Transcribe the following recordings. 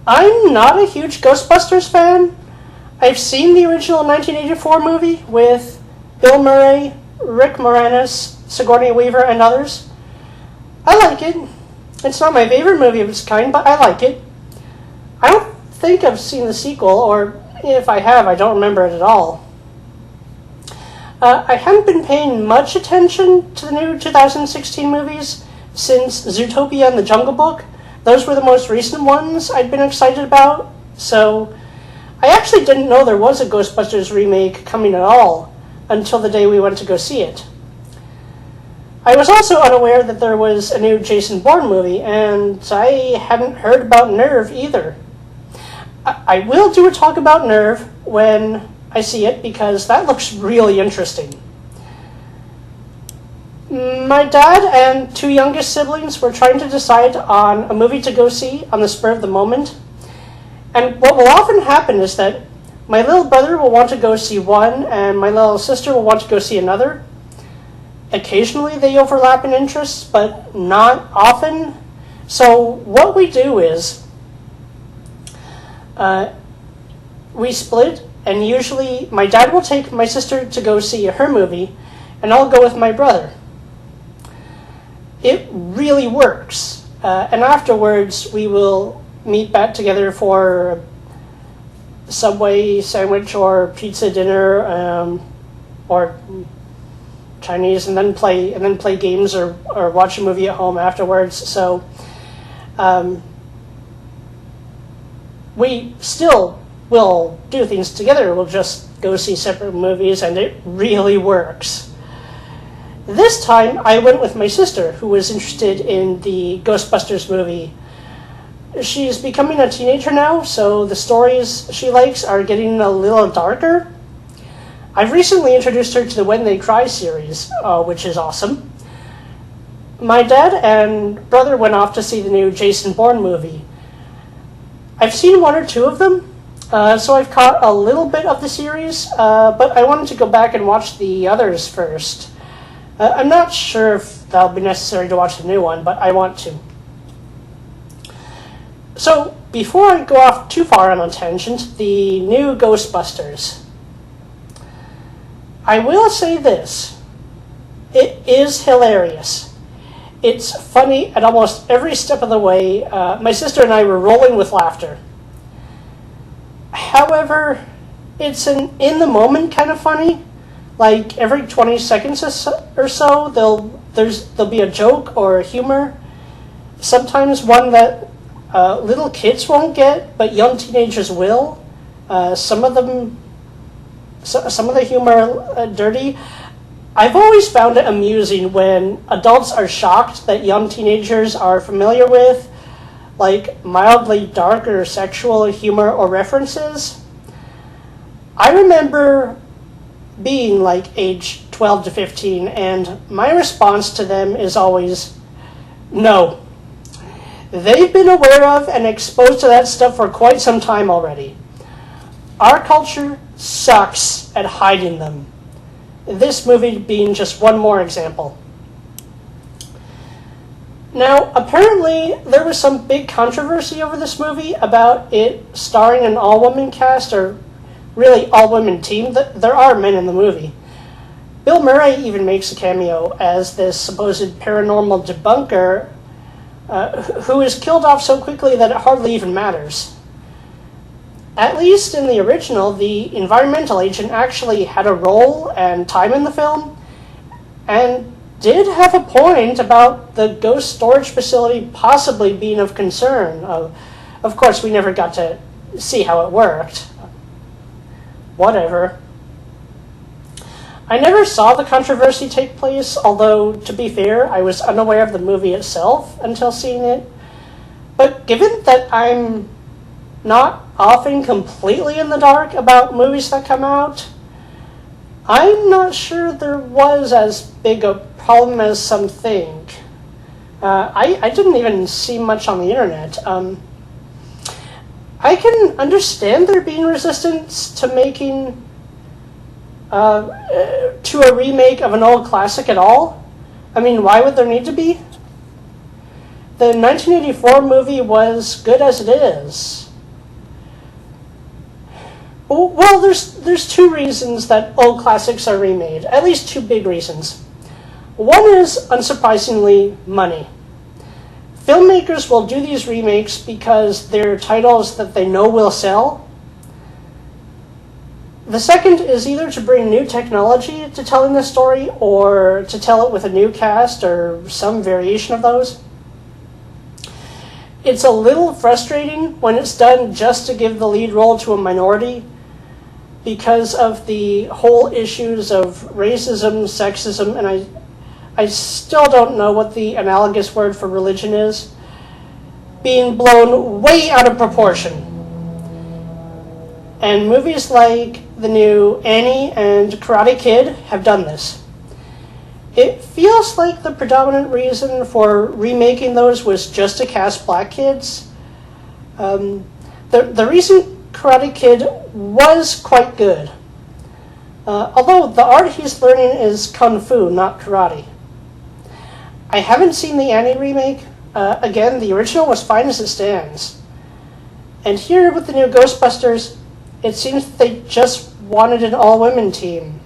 I'm not a huge Ghostbusters fan. I've seen the original 1984 movie with Bill Murray, Rick Moranis, Sigourney Weaver, and others. I like it. It's not my favorite movie of its kind, but I like it. I don't think I've seen the sequel, or if I have, I don't remember it at all. I haven't been paying much attention to the new 2016 movies since Zootopia and the Jungle Book. Those were the most recent ones I'd been excited about, so I actually didn't know there was a Ghostbusters remake coming at all until the day we went to go see it. I was also unaware that there was a new Jason Bourne movie, and I hadn't heard about Nerve either. I will do a talk about Nerve when I see it, because that looks really interesting. My dad and two youngest siblings were trying to decide on a movie to go see on the spur of the moment. And what will often happen is that my little brother will want to go see one, and my little sister will want to go see another. Occasionally they overlap in interests, but not often. So what we do is we split, and usually my dad will take my sister to go see her movie, and I'll go with my brother. It really works. And afterwards, we will meet back together for Subway sandwich or pizza dinner, or Chinese, and then play games or watch a movie at home afterwards. So we still will do things together. We'll just go see separate movies, and it really works. This time, I went with my sister, who was interested in the Ghostbusters movie. She's becoming a teenager now, so the stories she likes are getting a little darker. I've recently introduced her to the When They Cry series, which is awesome. My dad and brother went off to see the new Jason Bourne movie. I've seen one or two of them, so I've caught a little bit of the series, but I wanted to go back and watch the others first. I'm not sure if that'll be necessary to watch the new one, but I want to. So, before I go off too far on a tangent, the new Ghostbusters. I will say this. It is hilarious. It's funny at almost every step of the way. My sister and I were rolling with laughter. However, it's an in-the-moment kind of funny. Like, every 20 seconds or so, there'll be a joke or humor. Sometimes one that little kids won't get, but young teenagers will. Some of the humor dirty. I've always found it amusing when adults are shocked that young teenagers are familiar with, like, mildly darker sexual humor or references. I remember being like age 12 to 15, and my response to them is always, no. They've been aware of and exposed to that stuff for quite some time already. Our culture sucks at hiding them. This movie being just one more example. Now, apparently, there was some big controversy over this movie about it starring an all-woman cast, or really all-women team. There are men in the movie. Bill Murray even makes a cameo as this supposed paranormal debunker who is killed off so quickly that it hardly even matters. At least in the original, the environmental agent actually had a role and time in the film, and did have a point about the ghost storage facility possibly being of concern. Of course, we never got to see how it worked. Whatever. I never saw the controversy take place, although, to be fair, I was unaware of the movie itself until seeing it. But given that I'm not often completely in the dark about movies that come out, I'm not sure there was as big a problem as some think. I didn't even see much on the internet. I can understand there being resistance to making to a remake of an old classic at all. I mean, why would there need to be? The 1984 movie was good as it is. Well, there's two reasons that old classics are remade. At least two big reasons. One is, unsurprisingly, money. Filmmakers will do these remakes because they're titles that they know will sell. The second is either to bring new technology to telling the story or to tell it with a new cast or some variation of those. It's a little frustrating when it's done just to give the lead role to a minority because of the whole issues of racism, sexism, and I still don't know what the analogous word for religion is, being blown way out of proportion. And movies like the new Annie and Karate Kid have done this. It feels like the predominant reason for remaking those was just to cast black kids. The recent Karate Kid was quite good. Although the art he's learning is kung fu, not karate. I haven't seen the Annie remake. Again, the original was fine as it stands. And here with the new Ghostbusters, it seems they just wanted an all-women team.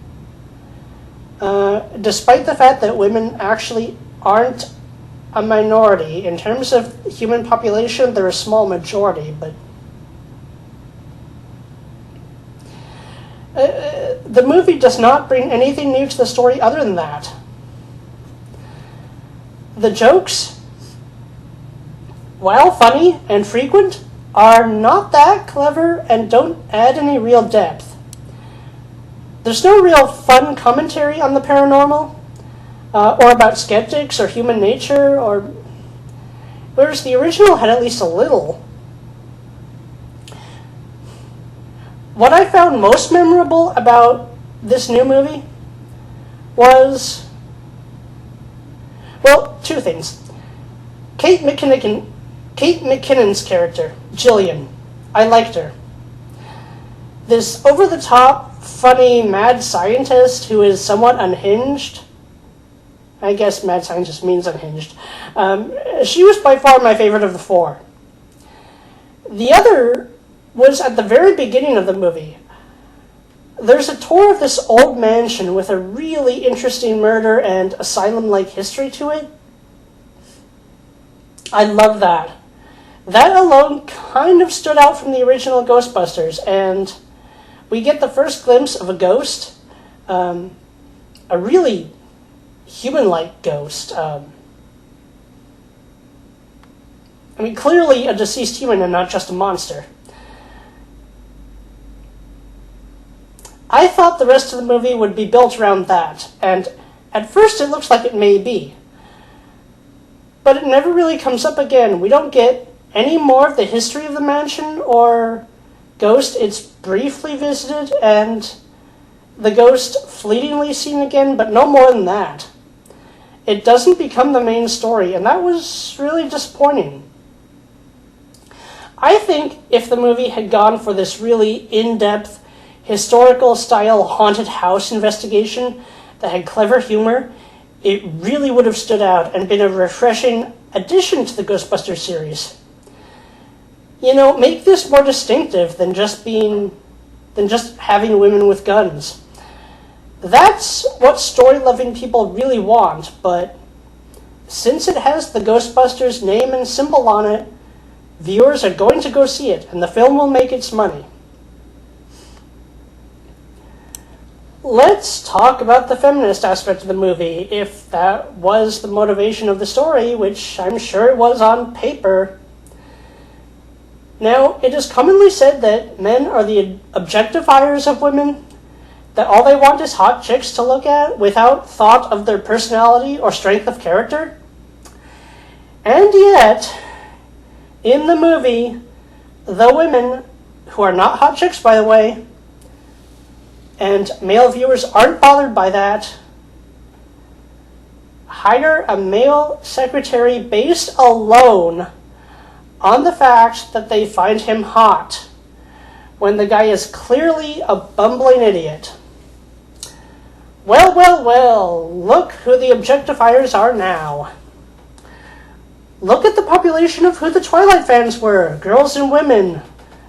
Despite the fact that women actually aren't a minority. In terms of human population, they're a small majority, but the movie does not bring anything new to the story other than that. The jokes, while funny and frequent, are not that clever and don't add any real depth. There's no real fun commentary on the paranormal, or about skeptics or human nature, whereas the original had at least a little. What I found most memorable about this new movie was, well, two things. Kate McKinnon's character, Jillian. I liked her. This over-the-top, funny, mad scientist who is somewhat unhinged. I guess mad scientist means unhinged. She was by far my favorite of the four. The other was at the very beginning of the movie. There's a tour of this old mansion with a really interesting murder and asylum-like history to it. I love that. That alone kind of stood out from the original Ghostbusters, and we get the first glimpse of a ghost, a really human-like ghost. Clearly a deceased human and not just a monster. I thought the rest of the movie would be built around that, and at first it looks like it may be. But it never really comes up again. We don't get any more of the history of the mansion or ghost. It's briefly visited and the ghost fleetingly seen again, but no more than that. It doesn't become the main story, and that was really disappointing. I think if the movie had gone for this really in-depth, historical-style haunted house investigation that had clever humor, it really would have stood out and been a refreshing addition to the Ghostbusters series. Make this more distinctive than just having women with guns. That's what story-loving people really want, but since it has the Ghostbusters name and symbol on it, viewers are going to go see it, and the film will make its money. Let's talk about the feminist aspect of the movie, if that was the motivation of the story, which I'm sure it was on paper. Now, it is commonly said that men are the objectifiers of women, that all they want is hot chicks to look at without thought of their personality or strength of character. And yet, in the movie, the women, who are not hot chicks by the way, and male viewers aren't bothered by that, hire a male secretary based alone on the fact that they find him hot, when the guy is clearly a bumbling idiot. Well, look who the objectifiers are now. Look at the population of who the Twilight fans were, girls and women.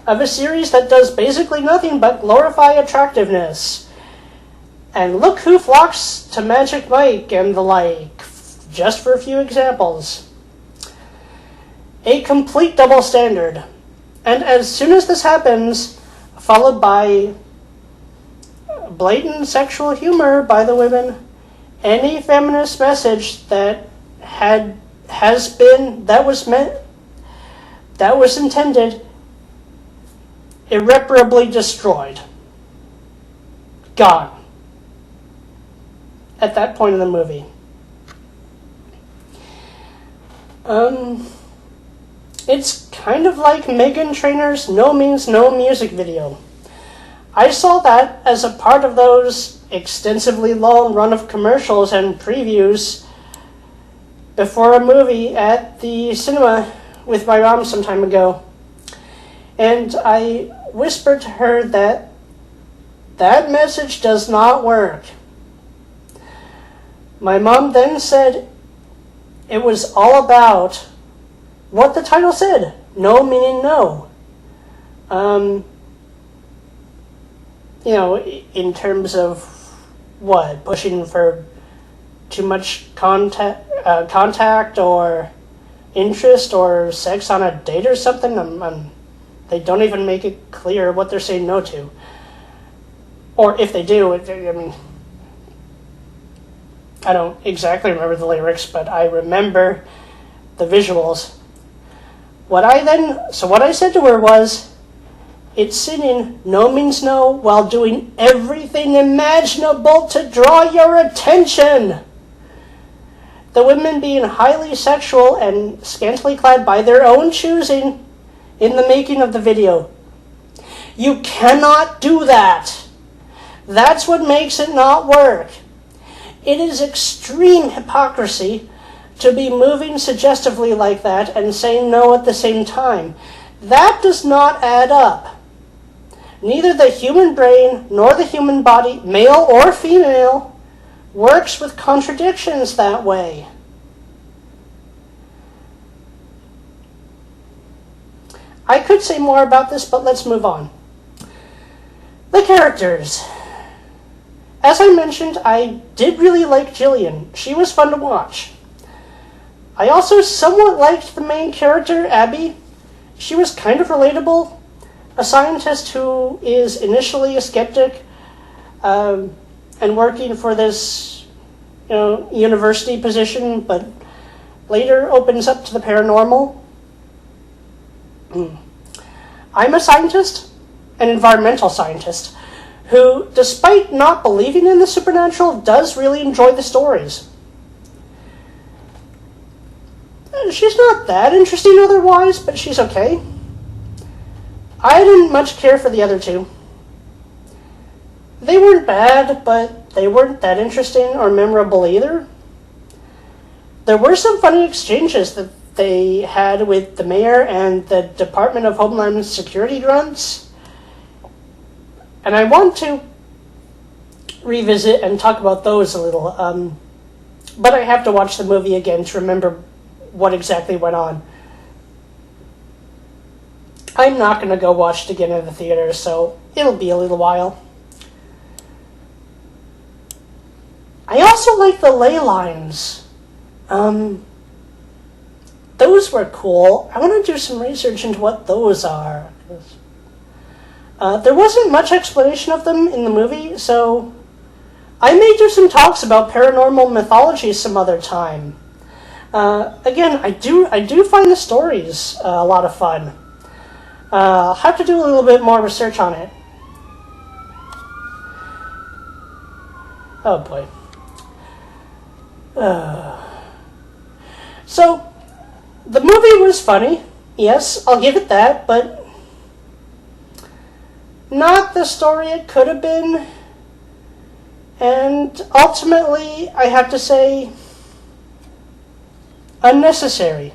of a series that does basically nothing but glorify attractiveness. And look who flocks to Magic Mike and the like, just for a few examples. A complete double standard. And as soon as this happens, followed by blatant sexual humor by the women, any feminist message that was intended, irreparably destroyed. Gone. At that point in the movie. It's kind of like Meghan Trainor's No Means No music video. I saw that as a part of those extensively long run of commercials and previews before a movie at the cinema with my mom some time ago. And I whispered to her that that message does not work. My mom then said it was all about what the title said, no meaning no. In terms of what, pushing for too much contact or interest or sex on a date or something. They don't even make it clear what they're saying no to. Or if they do, I don't exactly remember the lyrics, but I remember the visuals. What I said to her was, it's singing no means no while doing everything imaginable to draw your attention. The women being highly sexual and scantily clad by their own choosing in the making of the video. You cannot do that. That's what makes it not work. It is extreme hypocrisy to be moving suggestively like that and saying no at the same time. That does not add up. Neither the human brain nor the human body, male or female, works with contradictions that way. I could say more about this, but let's move on. The characters. As I mentioned, I did really like Jillian. She was fun to watch. I also somewhat liked the main character, Abby. She was kind of relatable. A scientist who is initially a skeptic and working for this university position, but later opens up to the paranormal. I'm a scientist, an environmental scientist, who, despite not believing in the supernatural, does really enjoy the stories. She's not that interesting otherwise, but she's okay. I didn't much care for the other two. They weren't bad, but they weren't that interesting or memorable either. There were some funny exchanges that they had with the mayor and the Department of Homeland Security grunts. And I want to revisit and talk about those a little. But I have to watch the movie again to remember what exactly went on. I'm not going to go watch it again in the theater, so it'll be a little while. I also like the ley lines. Those were cool. I want to do some research into what those are. There wasn't much explanation of them in the movie, so I may do some talks about paranormal mythology some other time. Again, I do find the stories a lot of fun. I'll have to do a little bit more research on it. Oh boy. So, the movie was funny. Yes, I'll give it that, but not the story it could have been. And ultimately, I have to say, unnecessary.